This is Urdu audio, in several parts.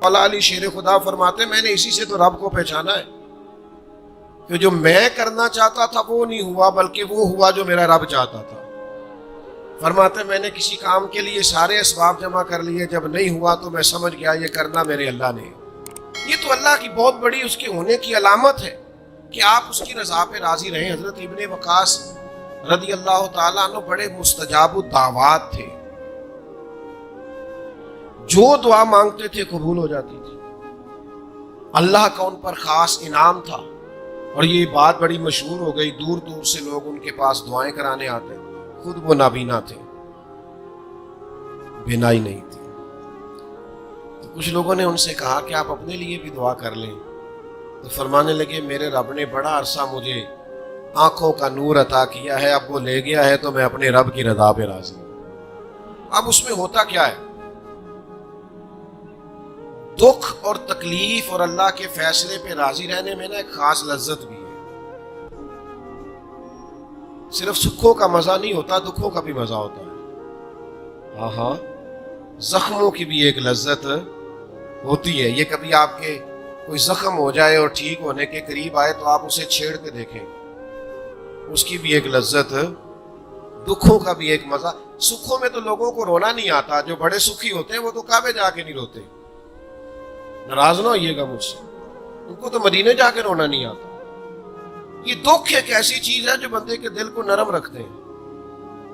مولا علی شیر خدا فرماتے میں نے اسی سے تو رب کو پہچانا ہے کہ جو میں کرنا چاہتا تھا وہ نہیں ہوا، بلکہ وہ ہوا جو میرا رب چاہتا تھا۔ فرماتے میں نے کسی کام کے لیے سارے اسباب جمع کر لیے، جب نہیں ہوا تو میں سمجھ گیا یہ کرنا میرے اللہ نے۔ یہ تو اللہ کی بہت بڑی اس کے ہونے کی علامت ہے کہ آپ اس کی رضا پہ راضی رہیں۔ حضرت ابن وقاص رضی اللہ تعالیٰ عنہ بڑے مستجاب الدعوات تھے، جو دعا مانگتے تھے قبول ہو جاتی تھی، اللہ کا ان پر خاص انعام تھا۔ اور یہ بات بڑی مشہور ہو گئی، دور دور سے لوگ ان کے پاس دعائیں کرانے آتے، خود وہ نابینا تھے، بینائی نہیں تھی۔ تو کچھ لوگوں نے ان سے کہا کہ آپ اپنے لیے بھی دعا کر لیں، تو فرمانے لگے میرے رب نے بڑا عرصہ مجھے آنکھوں کا نور عطا کیا ہے، اب وہ لے گیا ہے تو میں اپنے رب کی رضا پہ راضی ہوں۔ اب اس میں ہوتا کیا ہے؟ دکھ اور تکلیف اور اللہ کے فیصلے پہ راضی رہنے میں نا ایک خاص لذت بھی ہے۔ صرف سکھوں کا مزہ نہیں ہوتا، دکھوں کا بھی مزہ ہوتا ہے۔ ہاں، زخموں کی بھی ایک لذت ہوتی ہے۔ یہ کبھی آپ کے کوئی زخم ہو جائے اور ٹھیک ہونے کے قریب آئے تو آپ اسے چھیڑ کے دیکھیں، اس کی بھی ایک لذت، دکھوں کا بھی ایک مزہ۔ سکھوں میں تو لوگوں کو رونا نہیں آتا، جو بڑے سکھی ہوتے ہیں وہ تو کعبے جا کے نہیں روتے، ناراض نہ ہوئیے گا مجھ سے، ان کو تو مدینے جا کے رونا نہیں آتا۔ یہ دکھ ایک ایسی چیز ہے جو بندے کے دل کو نرم رکھتے ہیں۔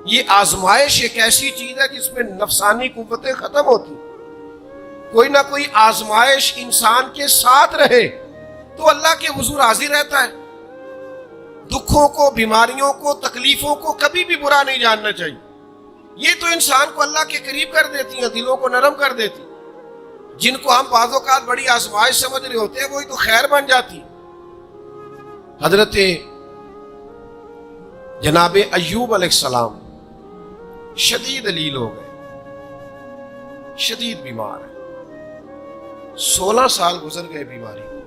یہ آزمائش ایک ایسی چیز ہے جس میں نفسانی قوتیں ختم ہوتی۔ کوئی نہ کوئی آزمائش انسان کے ساتھ رہے تو اللہ کے حضور حاضر رہتا ہے۔ دکھوں کو، بیماریوں کو، تکلیفوں کو کبھی بھی برا نہیں جاننا چاہیے۔ یہ تو انسان کو اللہ کے قریب کر دیتی ہیں، دلوں کو نرم کر دیتی۔ جن کو ہم بعض اوقات بڑی آزمائش سمجھ رہے ہوتے ہیں وہی تو خیر بن جاتی۔ حضرت جناب ایوب علیہ السلام شدید علیل ہو گئے، شدید بیمار ہے، 16 سال گزر گئے بیماری کو۔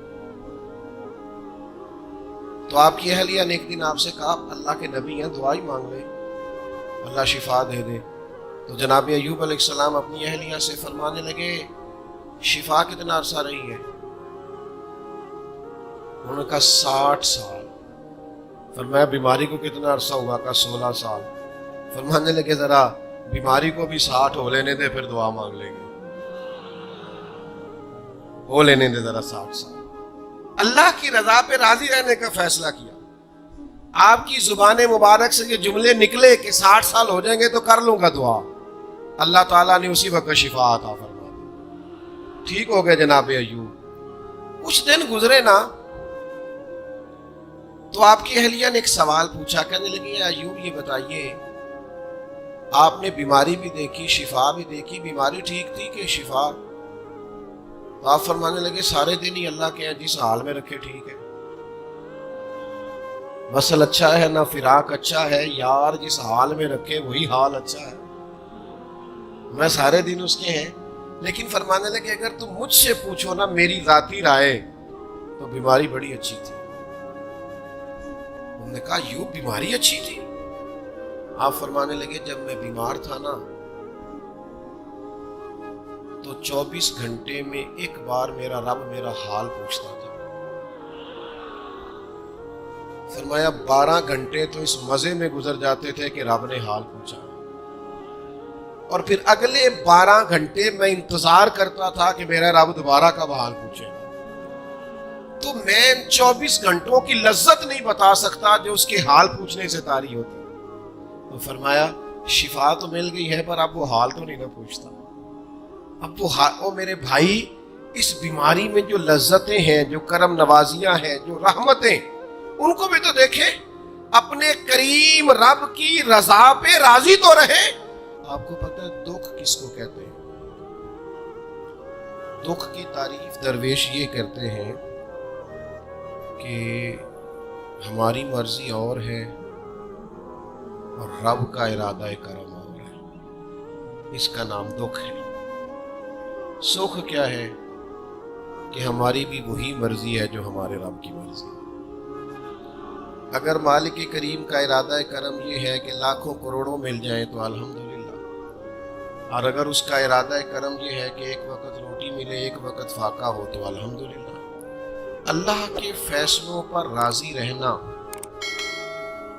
تو آپ کی اہلیہ نے ایک دن آپ سے کہا اللہ کے نبی ہیں، دعائی مانگ لے اللہ شفا دے دے۔ تو جناب ایوب علیہ السلام اپنی اہلیہ سے فرمانے لگے شفا کتنا عرصہ رہی ہے؟ انہوں نے کہا 60 سال۔ فرمایا بیماری کو کتنا عرصہ ہوا؟ کہا 16 سال۔ فرمانے لگے ذرا بیماری کو بھی 60 ہو لینے دے، پھر دعا مانگ لیں گے، ہو لینے دے ذرا 60 سال۔ اللہ کی رضا پہ راضی رہنے کا فیصلہ کیا۔ آپ کی زبان مبارک سے یہ جملے نکلے کہ 60 سال ہو جائیں گے تو کر لوں گا دعا، اللہ تعالیٰ نے اسی وقت شفا عطا فرمائی، ٹھیک ہو گئے جناب ایوب۔ کچھ دن گزرے نا تو آپ کی اہلیہ نے ایک سوال پوچھا، کہنے لگی ایوب یہ بتائیے آپ نے بیماری بھی دیکھی، شفا بھی دیکھی، بیماری ٹھیک تھی کہ شفا؟ تو آپ فرمانے لگے سارے دن ہی اللہ کے ہیں جس حال میں رکھے ٹھیک ہے، وصل اچھا ہے نہ فراق اچھا ہے، یار جس حال میں رکھے وہی حال اچھا ہے، میں سارے دن اس کے ہیں۔ لیکن فرمانے لگے اگر تم مجھ سے پوچھو نا میری ذاتی رائے تو بیماری بڑی اچھی تھی۔ انہوں نے کہا یوں بیماری اچھی تھی؟ آپ فرمانے لگے جب میں بیمار تھا نا تو 24 گھنٹے میں ایک بار میرا رب میرا حال پوچھتا تھا۔ فرمایا 12 گھنٹے تو اس مزے میں گزر جاتے تھے کہ رب نے حال پوچھا، اور پھر اگلے 12 گھنٹے میں انتظار کرتا تھا کہ میرا رب دوبارہ کب حال پوچھے۔ تو میں 24 گھنٹوں کی لذت نہیں بتا سکتا جو اس کے حال پوچھنے سے طاری ہوتی۔ تو فرمایا شفا تو مل گئی ہے پر اب وہ حال تو نہیں نہ پوچھتا۔ اب وہ میرے بھائی اس بیماری میں جو لذتیں ہیں، جو کرم نوازیاں ہیں، جو رحمتیں، ان کو بھی تو دیکھیں، اپنے کریم رب کی رضا پہ راضی تو رہے۔ آپ کو پتہ ہے دکھ کس کو کہتے ہیں؟ دکھ کی تعریف درویش یہ کرتے ہیں کہ ہماری مرضی اور ہے اور رب کا ارادہ کرم اور ہے، اس کا نام دکھ ہے۔ سکھ کیا ہے کہ ہماری بھی وہی مرضی ہے جو ہمارے رب کی مرضی ہے۔ اگر مالک کریم کا ارادہ کرم یہ ہے کہ لاکھوں کروڑوں مل جائیں تو الحمدللہ، اور اگر اس کا ارادہ کرم یہ ہے کہ ایک وقت روٹی ملے ایک وقت فاقہ ہو تو الحمدللہ۔ اللہ کے فیصلوں پر راضی رہنا۔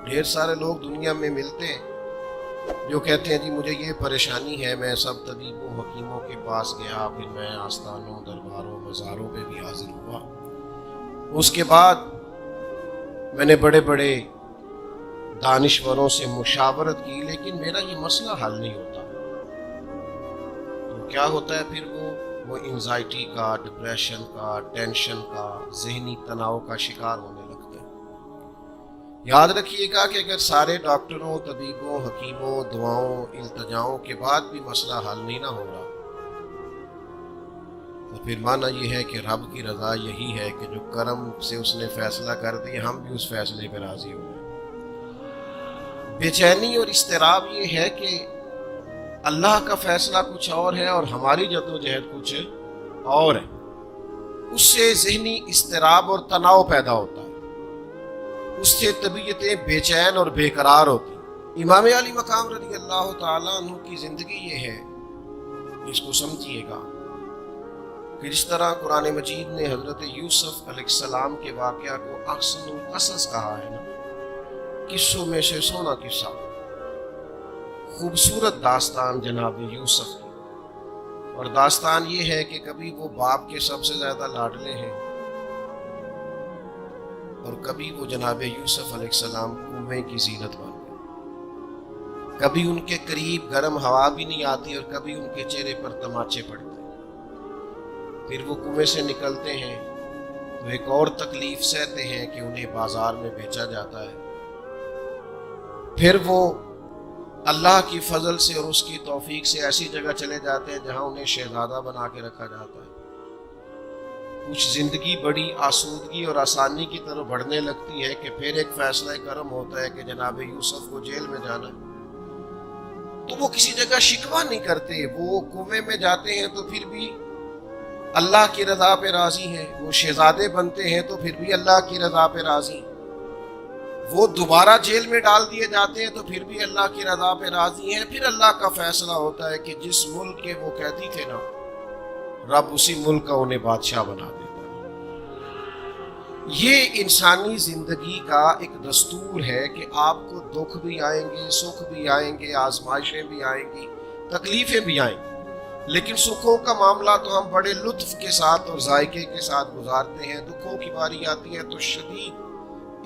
ڈھیر سارے لوگ دنیا میں ملتے ہیں جو کہتے ہیں جی مجھے یہ پریشانی ہے، میں سب طبیبوں حکیموں کے پاس گیا، پھر میں آستانوں درباروں مزاروں پہ بھی حاضر ہوا، اس کے بعد میں نے بڑے بڑے دانشوروں سے مشاورت کی، لیکن میرا یہ مسئلہ حل نہیں ہوتا۔ تو کیا ہوتا ہے پھر وہ انزائٹی کا، ڈپریشن کا، ٹینشن کا، ذہنی تناؤ کا شکار ہونے لگتا ہے۔ یاد رکھیے گا کہ اگر سارے ڈاکٹروں، طبیبوں، حکیموں، دعاؤں، التجاؤں کے بعد بھی مسئلہ حل نہیں نہ ہو رہا، تو پھر معنی یہ ہے کہ رب کی رضا یہی ہے کہ جو کرم سے اس نے فیصلہ کر دیا ہم بھی اس فیصلے پہ راضی ہو گئے۔ بے چینی اور اضطراب یہ ہے کہ اللہ کا فیصلہ کچھ اور ہے اور ہماری جدوجہد کچھ اور ہے، اس سے ذہنی اضطراب اور تناؤ پیدا ہوتا ہے، اس سے طبیعتیں بے چین اور بے قرار ہوتی ہیں۔ امام علی مقام رضی اللہ تعالیٰ عنہ کی زندگی یہ ہے، اس کو سمجھیے گا کہ جس طرح قرآن مجید نے حضرت یوسف علیہ السلام کے واقعہ کو احسن القصص کہا ہے نا، قصوں میں سے سونا قصہ، خوبصورت داستان جناب یوسف کی، اور داستان یہ ہے کہ کبھی وہ باپ کے سب سے زیادہ لاڈلے ہیں اور کبھی وہ جناب یوسف علیہ السلام کنویں کی زینت بن گئے، کبھی ان کے قریب گرم ہوا بھی نہیں آتی اور کبھی ان کے چہرے پر تماچے پڑتے۔ پھر وہ کنویں سے نکلتے ہیں تو ایک اور تکلیف سہتے ہیں کہ انہیں بازار میں بیچا جاتا ہے۔ پھر وہ اللہ کی فضل سے اور اس کی توفیق سے ایسی جگہ چلے جاتے ہیں جہاں انہیں شہزادہ بنا کے رکھا جاتا ہے۔ کچھ زندگی بڑی آسودگی اور آسانی کی طرف بڑھنے لگتی ہے کہ پھر ایک فیصلہ کرم ہوتا ہے کہ جناب یوسف کو جیل میں جانا ہے، تو وہ کسی جگہ شکوہ نہیں کرتے، وہ کنویں میں جاتے ہیں تو پھر بھی اللہ کی رضا پہ راضی ہیں، وہ شہزادے بنتے ہیں تو پھر بھی اللہ کی رضا پہ راضی، وہ دوبارہ جیل میں ڈال دیے جاتے ہیں تو پھر بھی اللہ کی رضا پہ راضی ہیں۔ پھر اللہ کا فیصلہ ہوتا ہے کہ جس ملک کے وہ قیدی تھے نا، رب اسی ملک کا انہیں بادشاہ بنا دیتا ہے۔ یہ انسانی زندگی کا ایک دستور ہے کہ آپ کو دکھ بھی آئیں گے، سکھ بھی آئیں گے، آزمائشیں بھی آئیں گی، تکلیفیں بھی آئیں گی، لیکن سکھوں کا معاملہ تو ہم بڑے لطف کے ساتھ اور ذائقے کے ساتھ گزارتے ہیں، دکھوں کی باری آتی ہے تو شدید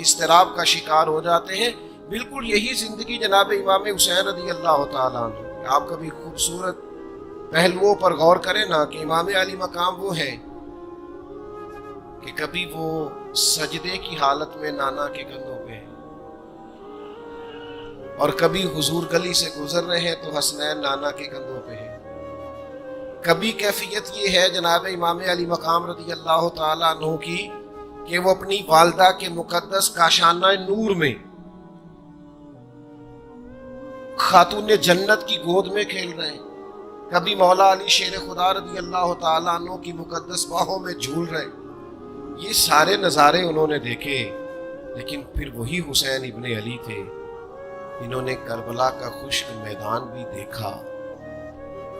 اضطراب کا شکار ہو جاتے ہیں۔ بالکل یہی زندگی جناب امام حسین رضی اللہ تعالیٰ عنہ، آپ کبھی خوبصورت پہلوؤں پر غور کریں نا کہ امام علی مقام وہ ہے کہ کبھی وہ سجدے کی حالت میں نانا کے کندھوں پہ ہیں اور کبھی حضور گلی سے گزر رہے ہیں تو حسنین نانا کے کندھوں پہ ہیں۔ کبھی کیفیت یہ ہے جناب امام علی مقام رضی اللہ تعالیٰ عنہ کی کہ وہ اپنی والدہ کے مقدس کاشانہ نور میں خاتون جنت کی گود میں کھیل رہے ہیں، کبھی مولا علی شیر خدا رضی اللہ تعالیٰ عنہ کی مقدس باہوں میں جھول رہے ہیں۔ یہ سارے نظارے انہوں نے دیکھے، لیکن پھر وہی حسین ابن علی تھے، انہوں نے کربلا کا خشک میدان بھی دیکھا،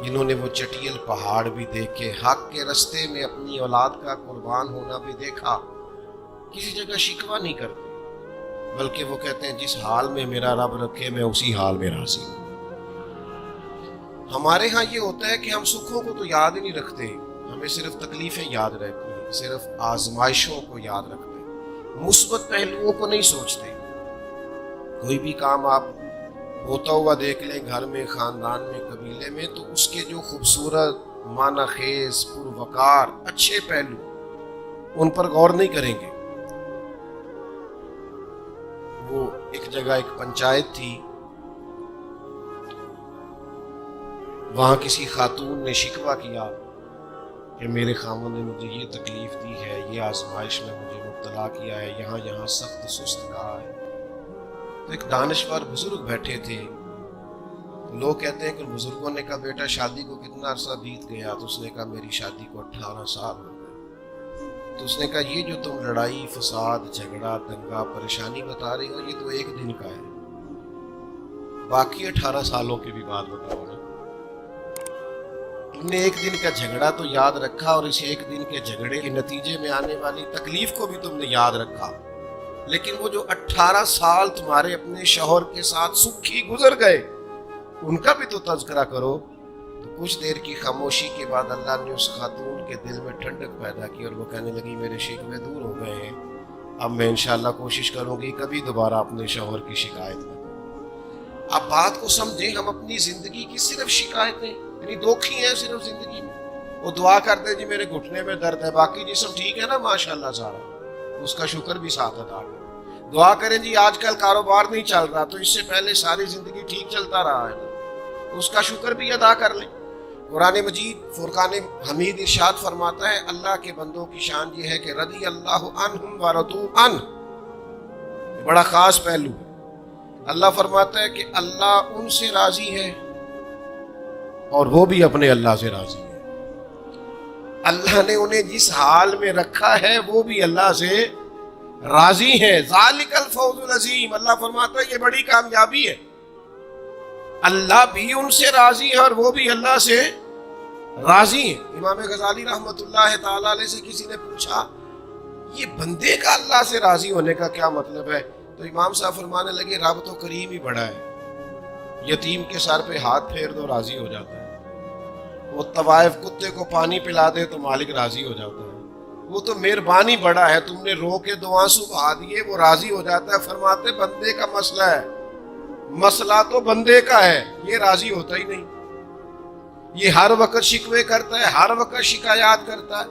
جنہوں نے وہ چٹیل پہاڑ بھی دیکھے، حق کے رستے میں اپنی اولاد کا قربان ہونا بھی دیکھا۔ کسی جگہ شکوہ نہیں کرتے، بلکہ وہ کہتے ہیں جس حال میں میرا رب رکھے میں اسی حال میں راضی ہوں۔ ہمارے ہاں یہ ہوتا ہے کہ ہم سکھوں کو تو یاد ہی نہیں رکھتے، ہمیں صرف تکلیفیں یاد رہتی ہیں، صرف آزمائشوں کو یاد رکھتے ہیں، مثبت پہلوؤں کو نہیں سوچتے۔ کوئی بھی کام آپ ہوتا ہوا دیکھ لیں گھر میں، خاندان میں، قبیلے میں، تو اس کے جو خوبصورت، معنی خیز، پروقار، اچھے پہلو، ان پر غور نہیں کریں گے۔ وہ ایک جگہ ایک پنچایت تھی، وہاں کسی خاتون نے شکوہ کیا کہ میرے خاوند نے مجھے یہ تکلیف دی ہے، یہ آزمائش میں مجھے مبتلا کیا ہے، یہاں سخت سست کہا ہے۔ تو ایک دانشور بزرگ بیٹھے تھے، لوگ کہتے ہیں کہ بزرگوں نے کہا بیٹا شادی کو کتنا عرصہ بیت گیا؟ تو اس نے کہا میری شادی کو 18 سال ہو گئے۔ تو اس نے کہا یہ جو تم لڑائی، فساد، جھگڑا، دنگا، پریشانی بتا رہی ہو، یہ تو ایک دن کا ہے، باقی 18 سالوں کی بھی بات بتاؤ نا۔ اپنے ایک دن کا جھگڑا تو یاد رکھا اور اس ایک دن کے جھگڑے کے نتیجے میں آنے والی تکلیف کو بھی تم نے یاد رکھا، لیکن وہ جو 18 سال تمہارے اپنے شوہر کے ساتھ سکھی گزر گئے ان کا بھی تو تذکرہ کرو۔ تو کچھ دیر کی خاموشی کے بعد اللہ نے اس خاتون کے دل میں ٹھنڈک پیدا کی اور وہ کہنے لگی میرے شکوے دور ہو گئے ہیں، اب میں انشاءاللہ کوشش کروں گی کبھی دوبارہ اپنے شوہر کی شکایت نہ کروں۔ آپ بات کو سمجھیں، ہم اپنی زندگی کی صرف شکایتیں یعنی دکھی ہیں صرف زندگی میں، وہ دعا کرتے ہیں جی میرے گھٹنے میں درد ہے، باقی جسم ٹھیک ہے نا ماشاءاللہ سارا، اس کا شکر بھی ساتھ ادا کریں۔ دعا کریں جی آج کل کاروبار نہیں چل رہا تو اس سے پہلے ساری زندگی ٹھیک چلتا رہا ہے، اس کا شکر بھی ادا کر لیں۔ قرآن مجید فرقان حمید ارشاد فرماتا ہے اللہ کے بندوں کی شان یہ ہے کہ رضی اللہ عنہم ورضوا عنہ، بڑا خاص پہلو ہے۔ اللہ فرماتا ہے کہ اللہ ان سے راضی ہے اور وہ بھی اپنے اللہ سے راضی ہے۔ اللہ نے انہیں جس حال میں رکھا ہے وہ بھی اللہ سے راضی ہے۔ ذالک الفوز العظیم، اللہ فرماتا ہے یہ بڑی کامیابی ہے، اللہ بھی ان سے راضی ہے اور وہ بھی اللہ سے راضی ہے۔ امام غزالی رحمۃ اللہ تعالی علیہ سے کسی نے پوچھا یہ بندے کا اللہ سے راضی ہونے کا کیا مطلب ہے؟ تو امام صاحب فرمانے لگے رب تو کریم ہی بڑا ہے، یتیم کے سر پہ ہاتھ پھیر دو راضی ہو جاتا ہے، وہ طوائف کتے کو پانی پلا دے تو مالک راضی ہو جاتا ہے، وہ تو مہربانی بڑا ہے، تم نے رو کے 2 آنسو بہا دیے وہ راضی ہو جاتا ہے۔ فرماتے بندے کا مسئلہ ہے، مسئلہ تو بندے کا ہے، یہ راضی ہوتا ہی نہیں، یہ ہر وقت شکوے کرتا ہے، ہر وقت شکایات کرتا ہے،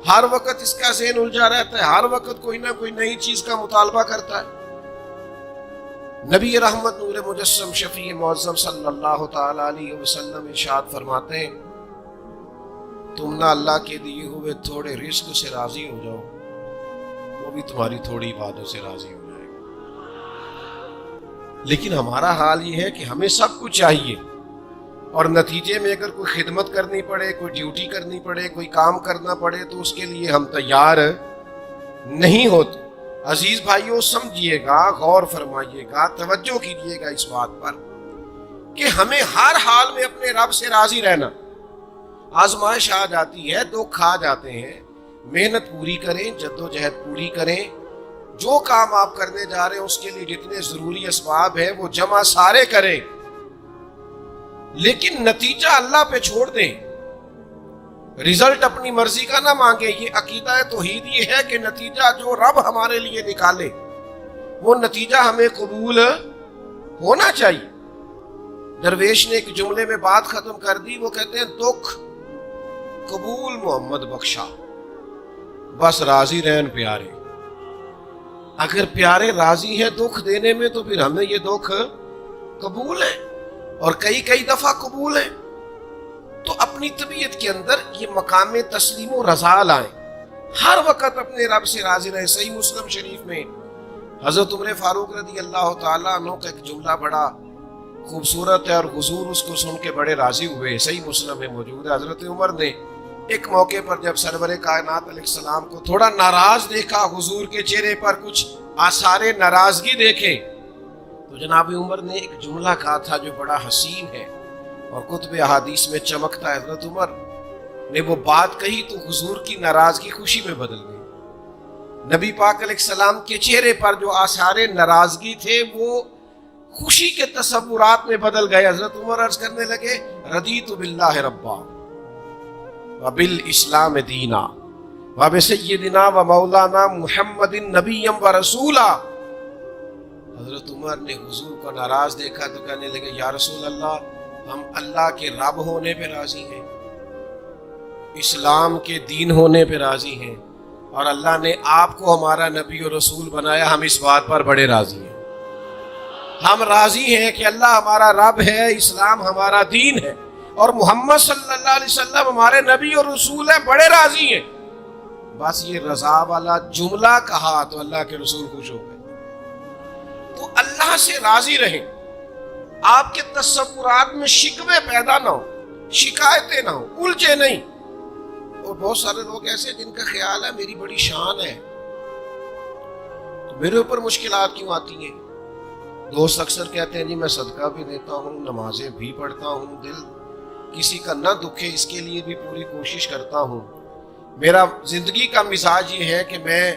ہر وقت اس کا ذہن الجھا رہتا ہے، ہر وقت کوئی نہ کوئی نئی چیز کا مطالبہ کرتا ہے۔ نبی رحمت نور مجسم شفیع معظم صلی اللہ تعالی علیہ وسلم ارشاد فرماتے ہیں تم نہ اللہ کے دیے ہوئے تھوڑے رزق سے راضی ہو جاؤ وہ بھی تمہاری تھوڑی عبادت سے راضی ہو جائے گا۔ لیکن ہمارا حال یہ ہے کہ ہمیں سب کچھ چاہیے اور نتیجے میں اگر کوئی خدمت کرنی پڑے، کوئی ڈیوٹی کرنی پڑے، کوئی کام کرنا پڑے تو اس کے لیے ہم تیار نہیں ہوتے۔ عزیز بھائیوں سمجھیے گا، غور فرمائیے گا، توجہ کیجیے گا اس بات پر کہ ہمیں ہر حال میں اپنے رب سے راضی رہنا۔ آزمائش آ جاتی ہے، دکھ آ جاتے ہیں، محنت پوری کریں، جدوجہد پوری کریں، جو کام آپ کرنے جا رہے ہیں اس کے لیے جتنے ضروری اسباب ہیں وہ جمع سارے کریں، لیکن نتیجہ اللہ پہ چھوڑ دیں، رزلٹ اپنی مرضی کا نہ مانگے۔ یہ عقیدہ توحید یہ ہے کہ نتیجہ جو رب ہمارے لیے نکالے وہ نتیجہ ہمیں قبول ہونا چاہیے۔ درویش نے ایک جملے میں بات ختم کر دی، وہ کہتے ہیں دکھ قبول محمد بخشا، بس راضی رہن پیارے۔ اگر پیارے راضی ہیں دکھ دینے میں تو پھر ہمیں یہ دکھ قبول ہے اور کئی دفعہ قبول ہے۔ تو اپنی طبیعت کے اندر یہ مقام تسلیم و رضا لائیں، ہر وقت اپنے رب سے راضی رہیں۔ صحیح مسلم شریف میں حضرت عمر فاروق رضی اللہ تعالیٰ عنہ کا ایک جملہ بڑا خوبصورت ہے اور حضور اس کو سن کے بڑے راضی ہوئے، صحیح مسلم میں موجود ہے۔ حضرت عمر نے ایک موقع پر جب سرور کائنات علیہ السلام کو تھوڑا ناراض دیکھا، حضور کے چہرے پر کچھ آثار ناراضگی دیکھے، تو جناب عمر نے ایک جملہ کہا تھا جو بڑا حسین ہے اور کتب احادیث میں چمکتا ہے۔ حضرت عمر نے وہ بات کہی تو حضور کی ناراضگی خوشی میں بدل گئی۔ نبی پاک علیہ السلام کے چہرے پر جو آثار ناراضگی تھے وہ خوشی کے تصورات میں بدل گئے۔ حضرت عمر عرض کرنے لگے رضیت باللہ ربا وبالاسلام دینا وبسیدنا ومولانا محمد نبی ورسولا۔ حضرت عمر نے حضور کو ناراض دیکھا تو کہنے لگے یا رسول اللہ ہم اللہ کے رب ہونے پہ راضی ہیں، اسلام کے دین ہونے پہ راضی ہیں، اور اللہ نے آپ کو ہمارا نبی اور رسول بنایا، ہم اس بات پر بڑے راضی ہیں۔ ہم راضی ہیں کہ اللہ ہمارا رب ہے، اسلام ہمارا دین ہے، اور محمد صلی اللہ علیہ وسلم ہمارے نبی اور رسول ہیں، بڑے راضی ہیں۔ بس یہ رضا والا جملہ کہا تو اللہ کے رسول خوش ہو گئے۔ تو اللہ سے راضی رہیں، آپ کے تصورات میں شکوے پیدا نہ ہو، شکایتیں نہ ہو، الجھے نہیں۔ اور بہت سارے لوگ ایسے جن کا خیال ہے میری بڑی شان ہے تو میرے اوپر مشکلات کیوں آتی ہیں۔ دوست اکثر کہتے ہیں جی میں صدقہ بھی دیتا ہوں، نمازیں بھی پڑھتا ہوں، دل کسی کا نہ دکھے اس کے لیے بھی پوری کوشش کرتا ہوں. میرا زندگی کا مزاج یہ ہے کہ میں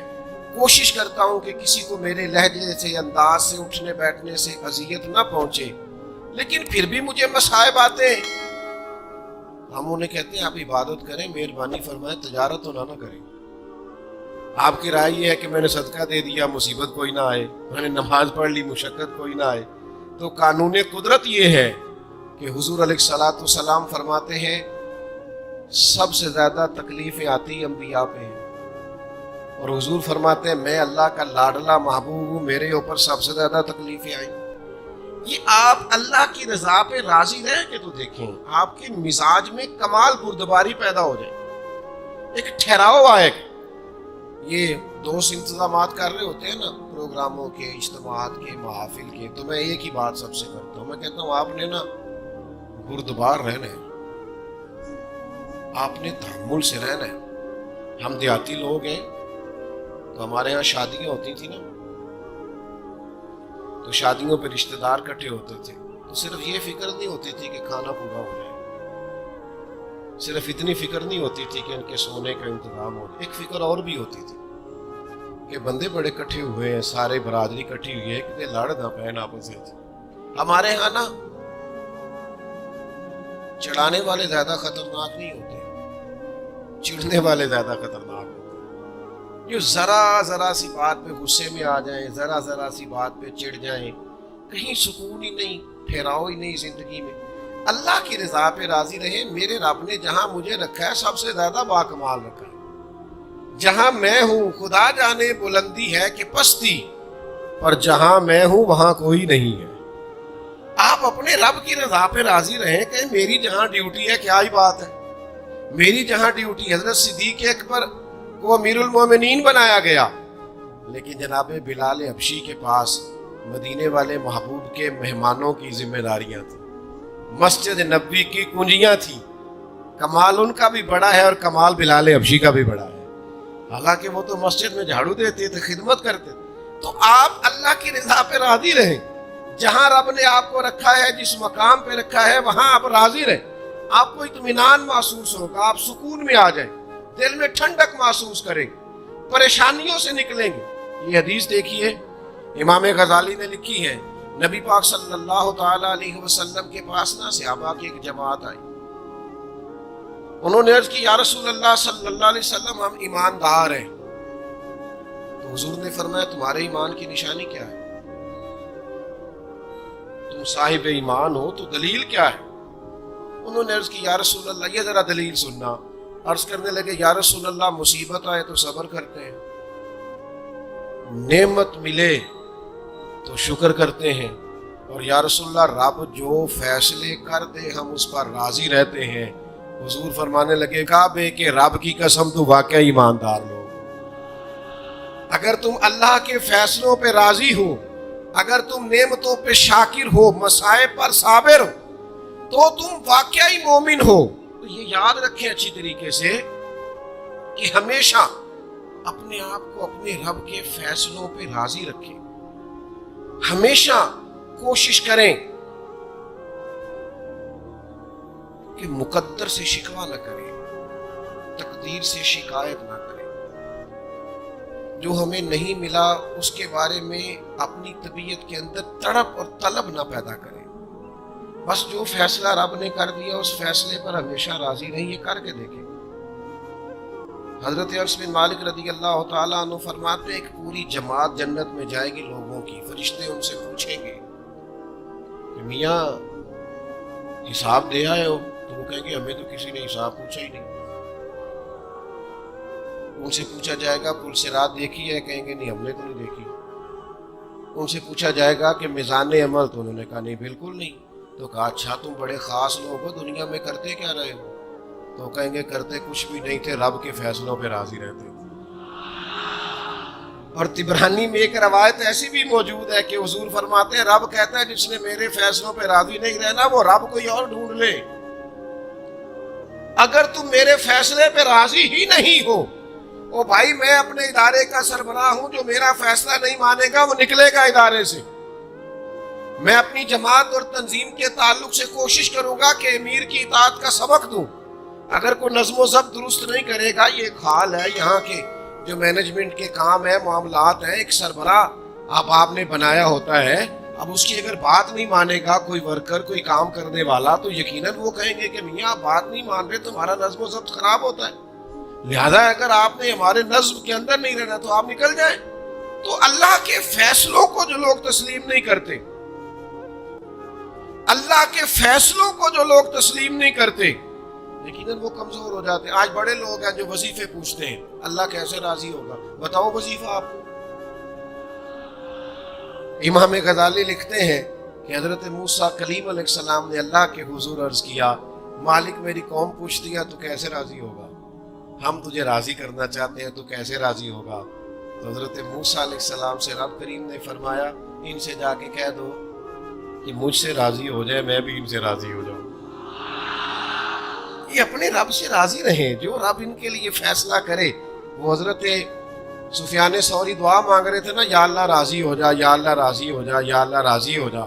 کوشش کرتا ہوں کہ کسی کو میرے لہجے سے، انداز سے، اٹھنے بیٹھنے سے اذیت نہ پہنچے، لیکن پھر بھی مجھے مصائب آتے ہیں. ہم انہیں کہتے ہیں آپ عبادت کریں، مہربانی فرمائیں، تجارت تو نہ کریں. آپ کی رائے یہ ہے کہ میں نے صدقہ دے دیا مصیبت کوئی نہ آئے، میں نے نماز پڑھ لی مشقت کوئی نہ آئے. تو قانون قدرت یہ ہے کہ حضور علیہ الصلوۃ والسلام فرماتے ہیں سب سے زیادہ تکلیفیں آتی انبیاء پہ ہیں، اور حضور فرماتے ہیں میں اللہ کا لاڈلا محبوب ہوں، میرے اوپر سب سے زیادہ تکلیفیں آئیں. یہ آپ اللہ کی رضا پہ راضی رہیں کہ تو دیکھیں آپ کے مزاج میں کمال بردباری پیدا ہو جائے، ایک ٹھہراؤ آئے. یہ دوست انتظامات کر رہے ہوتے ہیں نا، پروگراموں کے، اجتماعات کے، محافل کے، تو میں ایک ہی بات سب سے کرتا ہوں، میں کہتا ہوں آپ نے نا بردبار رہنا ہے، آپ نے تحمل سے رہنا ہے. ہم دیہاتی لوگ ہیں تو ہمارے ہاں شادیاں ہوتی تھی نا، تو شادیوں پہ رشتہ دار اکٹھے ہوتے تھے، تو صرف یہ فکر نہیں ہوتی تھی کہ کھانا پورا ہو جائے، صرف اتنی فکر نہیں ہوتی تھی کہ ان کے سونے کا انتظام ہو جائے، ایک فکر اور بھی ہوتی تھی کہ بندے بڑے اکٹھے ہوئے ہیں، سارے برادری اکٹھی ہوئی ہے کہ لڑ نہ پہن آپس سے. ہمارے ہاں نا چڑھانے والے زیادہ خطرناک نہیں ہوتے، چڑھنے والے زیادہ خطرناک ہوتے، جو ذرا سی بات پہ غصے میں آ جائیں، ذرا سی بات پہ چڑھ جائیں، کہیں سکون ہی نہیں، ٹھہراؤ ہی نہیں زندگی میں. اللہ کی رضا پہ راضی رہے. میرے رب نے جہاں مجھے رکھا ہے سب سے زیادہ باکمال رکھا ہے. جہاں میں ہوں خدا جانے بلندی ہے کہ پستی، پر جہاں میں ہوں وہاں کوئی نہیں ہے. آپ اپنے رب کی رضا پہ راضی رہیں کہ میری جہاں ڈیوٹی ہے کیا ہی بات ہے. میری جہاں ڈیوٹی، حضرت صدیق اکبر کو امیر المومنین بنایا گیا، لیکن جناب بلال حبشی کے پاس مدینے والے محبوب کے مہمانوں کی ذمہ داریاں تھیں، مسجد نبوی کی کنجیاں تھیں. کمال ان کا بھی بڑا ہے اور کمال بلال حبشی کا بھی بڑا ہے. حالانکہ وہ تو مسجد میں جھاڑو دیتے تھے، خدمت کرتے تھے. تو آپ اللہ کی رضا پہ راضی رہیں. جہاں رب نے آپ کو رکھا ہے، جس مقام پہ رکھا ہے، وہاں آپ راضی رہیں. آپ کو اطمینان محسوس ہوگا، آپ سکون میں آ جائیں، دل میں ٹھنڈک محسوس کریں گے، پریشانیوں سے نکلیں گے. یہ حدیث دیکھیے امام غزالی نے لکھی ہے. نبی پاک صلی اللہ تعالی علیہ وسلم کے پاس نا صحابہ کی ایک جماعت آئی. انہوں نے عرض کی یا رسول اللہ صلی اللہ علیہ وسلم ہم ایماندار ہیں. تو حضور نے فرمایا تمہارے ایمان کی نشانی کیا ہے؟ تم صاحب ایمان ہو تو دلیل کیا ہے؟ انہوں نے عرض کی یا رسول اللہ یہ ذرا دلیل سننا. عرض کرنے لگے یا رسول اللہ مصیبت آئے تو صبر کرتے ہیں، نعمت ملے تو شکر کرتے ہیں، اور یا رسول اللہ رب جو فیصلے کر دے ہم اس پر راضی رہتے ہیں. حضور فرمانے لگے کعبے کہ رب کی قسم تو واقعی ایماندار لوگ. اگر تم اللہ کے فیصلوں پہ راضی ہو، اگر تم نعمتوں پہ شاکر ہو، مسائب پر صابر ہو، تو تم واقعی مومن ہو. تو یہ یاد رکھیں اچھی طریقے سے کہ ہمیشہ اپنے آپ کو اپنے رب کے فیصلوں پہ راضی رکھیں. ہمیشہ کوشش کریں کہ مقدر سے شکوہ نہ کریں، تقدیر سے شکایت نہ کریں. جو ہمیں نہیں ملا اس کے بارے میں اپنی طبیعت کے اندر تڑپ اور طلب نہ پیدا کریں. بس جو فیصلہ رب نے کر دیا اس فیصلے پر ہمیشہ راضی رہیں. یہ کر کے دیکھیں. حضرت انس بن مالک رضی اللہ تعالیٰ عنہ فرماتے ہیں ایک پوری جماعت جنت میں جائے گی لوگوں کی. فرشتے ان سے پوچھیں گے کہ میاں حساب دے آئے ہو؟ تو وہ کہیں گے ہمیں تو کسی نے حساب پوچھا ہی نہیں. ان سے پوچھا جائے گا پل صراط دیکھی ہے؟ کہیں گے نہیں ہم نے تو نہیں دیکھی. ان سے پوچھا جائے گا کہ میزان عمل؟ تو انہوں نے کہا نہیں بالکل نہیں. تو کہا اچھا تم بڑے خاص لوگ ہو، دنیا میں کرتے کیا رہے ہو؟ تو کہیں گے کرتے کچھ بھی نہیں تھے، رب کے فیصلوں پہ راضی رہتے تھے. اور طبرانی میں ایک روایت ایسی بھی موجود ہے کہ حضور فرماتے ہیں رب کہتا ہے جس نے میرے فیصلوں پہ راضی نہیں رہنا وہ رب کوئی اور ڈھونڈ لے. اگر تم میرے فیصلے پہ راضی ہی نہیں ہو، او بھائی میں اپنے ادارے کا سربراہ ہوں، جو میرا فیصلہ نہیں مانے گا وہ نکلے گا ادارے سے. میں اپنی جماعت اور تنظیم کے تعلق سے کوشش کروں گا کہ امیر کی اطاعت کا سبق دوں. اگر کوئی نظم و ضبط درست نہیں کرے گا، یہ ایک حال ہے یہاں کے جو مینجمنٹ کے کام ہے، معاملات ہیں، ایک سربراہ آپ نے بنایا ہوتا ہے، اب اس کی اگر بات نہیں مانے گا کوئی ورکر، کوئی کام کرنے والا، تو یقیناً وہ کہیں گے کہ میاں آپ بات نہیں مان رہے، تمہارا نظم و ضبط خراب ہوتا ہے، لہذا اگر آپ نے ہمارے نظم کے اندر نہیں رہنا تو آپ نکل جائیں. تو اللہ کے فیصلوں کو جو لوگ تسلیم نہیں کرتے، اللہ کے فیصلوں کو جو لوگ تسلیم نہیں کرتے، یقیناً وہ کمزور ہو جاتے ہیں. آج بڑے لوگ ہیں جو وظیفے پوچھتے ہیں، اللہ کیسے راضی ہوگا، بتاؤ وظیفہ آپ کو. امام غزالی لکھتے ہیں کہ حضرت موسیٰ کلیم علیہ السلام نے اللہ کے حضور عرض کیا، مالک میری قوم پوچھتی ہے تو کیسے راضی ہوگا، ہم تجھے راضی کرنا چاہتے ہیں تو کیسے راضی ہوگا. تو حضرت موسیٰ علیہ السلام سے رب کریم نے فرمایا، ان سے جا کے کہہ دو کہ مجھ سے راضی ہو جائے، میں بھی ان سے راضی ہو جاؤں. یہ اپنے رب سے راضی رہیں، جو رب ان کے لیے فیصلہ کرے. وہ حضرت سفیان ثوری دعا مانگ رہے تھے نا، یا اللہ راضی ہو جا، یا اللہ راضی ہو جا، یا اللہ راضی ہو جا.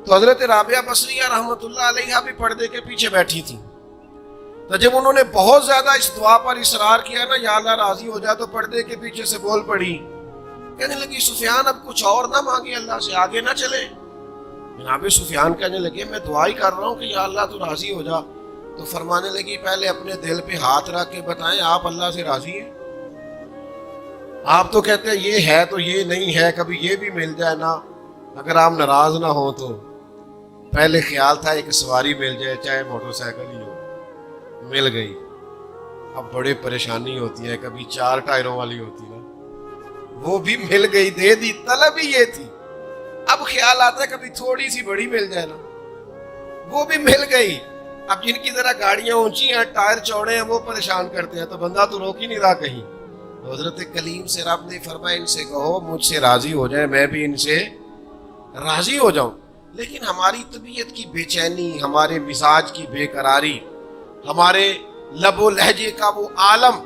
تو حضرت رابعہ بصریہ رحمۃ اللہ علیہا بھی پردے کے پیچھے بیٹھی تھی. تو جب انہوں نے بہت زیادہ اس دعا پر اصرار کیا نا، یا اللہ راضی ہو جا، تو پردے کے پیچھے سے بول پڑی، کہنے لگی سفیان اب کچھ اور نہ مانگے، اللہ سے آگے نہ چلے. جناب سفیان کہنے لگے میں دعا ہی کر رہا ہوں کہ یا اللہ تو راضی ہو جا. تو فرمانے لگی پہلے اپنے دل پہ ہاتھ رکھ کے بتائیں آپ اللہ سے راضی ہیں؟ آپ تو کہتے ہیں یہ ہے تو یہ نہیں ہے، کبھی یہ بھی مل جائے نا. اگر آپ ناراض نہ ہوں تو پہلے خیال تھا ایک سواری مل جائے، چاہے موٹر سائیکل ہی ہو، مل گئی. اب بڑے پریشانی ہوتی ہے، کبھی 4 ٹائروں والی ہوتی نا، وہ بھی مل گئی، دے دی، طلب ہی یہ تھی. اب خیال آتا ہے کبھی تھوڑی سی بڑی مل جائے نا، وہ بھی مل گئی. اب جن کی ذرا گاڑیاں اونچی ہیں، ٹائر چوڑے ہیں، وہ پریشان کرتے ہیں، تو بندہ تو روک ہی نہیں رہا کہیں. تو حضرت کلیم سے رب نے فرمایا ان سے کہو مجھ سے راضی ہو جائے، میں بھی ان سے راضی ہو جاؤں. لیکن ہماری طبیعت کی بے چینی، ہمارے مزاج کی بے قراری، ہمارے لب و لہجے کا وہ عالم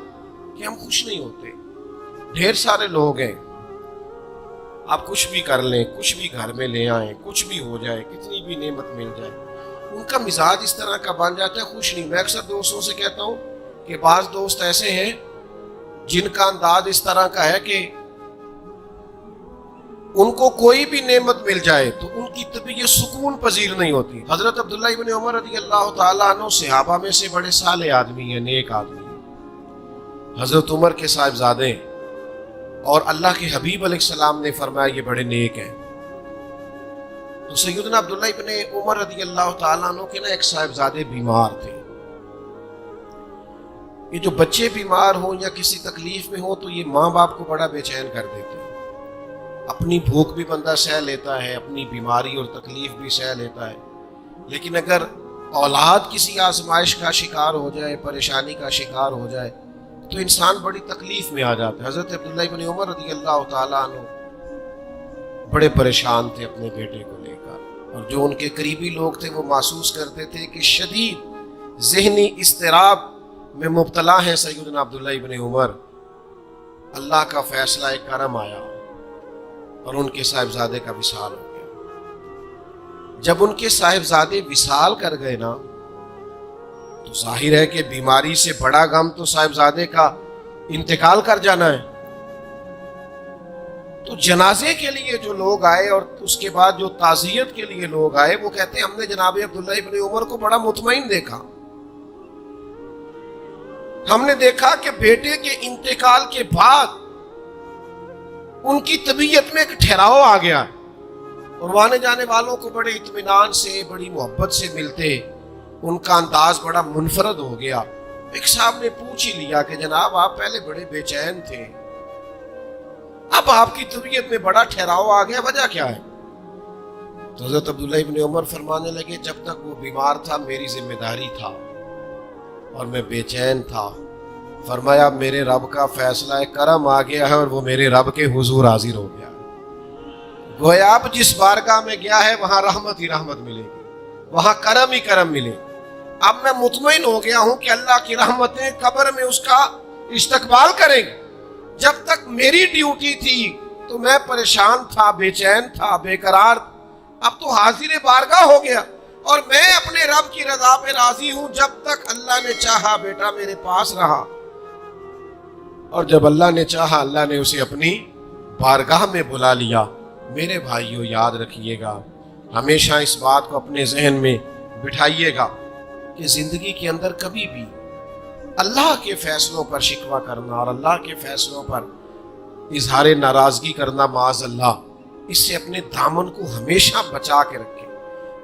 کہ ہم خوش نہیں ہوتے. ڈھیر سارے لوگ ہیں، آپ کچھ بھی کر لیں، کچھ بھی گھر میں لے آئیں، کچھ بھی ہو جائے، کتنی بھی نعمت مل جائے، ان کا مزاج اس طرح کا بن جاتا ہے، خوش نہیں. میں اکثر دوستوں سے کہتا ہوں کہ بعض دوست ایسے ہیں جن کا انداز اس طرح کا ہے کہ ان کو کوئی بھی نعمت مل جائے تو ان کی طبیعت سکون پذیر نہیں ہوتی. حضرت عبداللہ ابن عمر رضی اللہ تعالیٰ عنہ صحابہ میں سے بڑے صالح آدمی ہیں، نیک آدمی ہیں، حضرت عمر کے صاحبزادے ہیں، اور اللہ کے حبیب علیہ السلام نے فرمایا یہ بڑے نیک ہیں. تو سیدنا عبداللہ ابن عمر رضی اللہ تعالیٰ عنہ کے نا ایک صاحبزادے بیمار تھے. یہ جو بچے بیمار ہوں یا کسی تکلیف میں ہوں تو یہ ماں باپ کو بڑا بے چین کر دیتے ہیں. اپنی بھوک بھی بندہ سہ لیتا ہے، اپنی بیماری اور تکلیف بھی سہ لیتا ہے، لیکن اگر اولاد کسی آزمائش کا شکار ہو جائے، پریشانی کا شکار ہو جائے تو انسان بڑی تکلیف میں آ جاتا ہے. حضرت عبداللہ ابن عمر رضی اللہ تعالیٰ عنہ بڑے پریشان تھے اپنے بیٹے کو لے کر، اور جو ان کے قریبی لوگ تھے وہ محسوس کرتے تھے کہ شدید ذہنی اضطراب میں مبتلا ہیں سیدنا عبداللہ ابن عمر. اللہ کا فیصلہ ایک کرم آیا اور ان کے صاحبزادے کا وصال ہو گیا. جب ان کے صاحبزادے وصال کر گئے نا تو ظاہر ہے کہ بیماری سے بڑا غم تو صاحبزادے کا انتقال کر جانا ہے. تو جنازے کے لیے جو لوگ آئے اور اس کے بعد جو تعزیت کے لیے لوگ آئے، وہ کہتے ہیں ہم نے جناب عبداللہ ابن عمر کو بڑا مطمئن دیکھا. ہم نے دیکھا کہ بیٹے کے انتقال کے بعد ان کی طبیعت میں ایک ٹھہراؤ آ گیا، اور آنے جانے والوں کو بڑے اطمینان سے، بڑی محبت سے ملتے، ان کا انداز بڑا منفرد ہو گیا. ایک صاحب نے پوچھ ہی لیا کہ جناب آپ پہلے بڑے بے چین تھے، اب آپ کی طبیعت میں بڑا ٹھہراؤ آ گیا، وجہ کیا ہے؟ تو حضرت عبداللہ ابن عمر فرمانے لگے جب تک وہ بیمار تھا میری ذمہ داری تھا اور میں بے چین تھا. فرمایا میرے رب کا فیصلہ کرم آ گیا ہے اور وہ میرے رب کے حضور حاضر ہو گیا. گویا اب جس بارگاہ میں گیا ہے وہاں رحمت ہی رحمت ملے گی، وہاں کرم ہی کرم ملے. اب میں مطمئن ہو گیا ہوں کہ اللہ کی رحمتیں قبر میں اس کا استقبال کریں گے. جب تک میری ڈیوٹی تھی تو میں پریشان تھا، بے چین تھا، بے قرار اب تو حاضر بارگاہ ہو گیا اور میں اپنے رب کی رضا پہ راضی ہوں جب تک اللہ نے چاہا بیٹا میرے پاس رہا، اور جب اللہ نے چاہا اللہ نے اسے اپنی بارگاہ میں بلا لیا۔ میرے بھائیو یاد رکھیے گا، ہمیشہ اس بات کو اپنے ذہن میں بٹھائیے گا کہ زندگی کے اندر کبھی بھی اللہ کے فیصلوں پر شکوہ کرنا اور اللہ کے فیصلوں پر اظہار ناراضگی کرنا معاذ اللہ، اس سے اپنے دامن کو ہمیشہ بچا کے رکھیں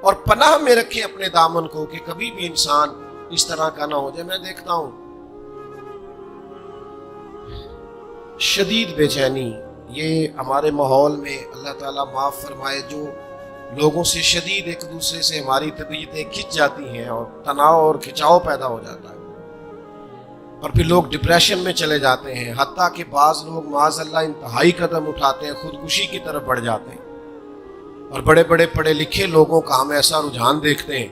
اور پناہ میں رکھیں اپنے دامن کو کہ کبھی بھی انسان اس طرح کا نہ ہو جائے۔ میں دیکھتا ہوں شدید بے چینی یہ ہمارے ماحول میں، اللہ تعالیٰ معاف فرمائے، جو لوگوں سے شدید ایک دوسرے سے ہماری طبیعتیں کھنچ جاتی ہیں اور تناؤ اور کھچاؤ پیدا ہو جاتا ہے، اور پھر لوگ ڈپریشن میں چلے جاتے ہیں، حتیٰ کہ بعض لوگ معاذ اللہ انتہائی قدم اٹھاتے ہیں، خودکشی کی طرف بڑھ جاتے ہیں۔ اور بڑے بڑے پڑھے لکھے لوگوں کا ہم ایسا رجحان دیکھتے ہیں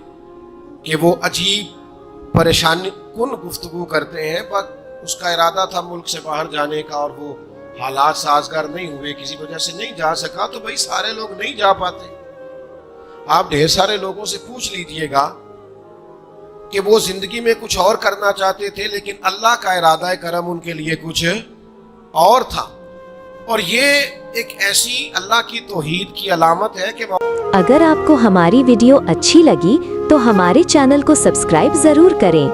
کہ وہ عجیب پریشانی کن گفتگو کرتے ہیں، بس اس کا ارادہ تھا ملک سے باہر جانے کا اور وہ حالات سازگار نہیں ہوئے، کسی وجہ سے نہیں جا سکا، تو بھائی سارے لوگ نہیں جا پاتے۔ آپ ڈھیر سارے لوگوں سے پوچھ لیجئے گا کہ وہ زندگی میں کچھ اور کرنا چاہتے تھے لیکن اللہ کا ارادہ کرم ان کے لیے کچھ اور تھا، اور یہ ایک ایسی اللہ کی توحید کی علامت ہے کہ اگر آپ کو ہماری ویڈیو اچھی لگی تو ہمارے چینل کو سبسکرائب ضرور کریں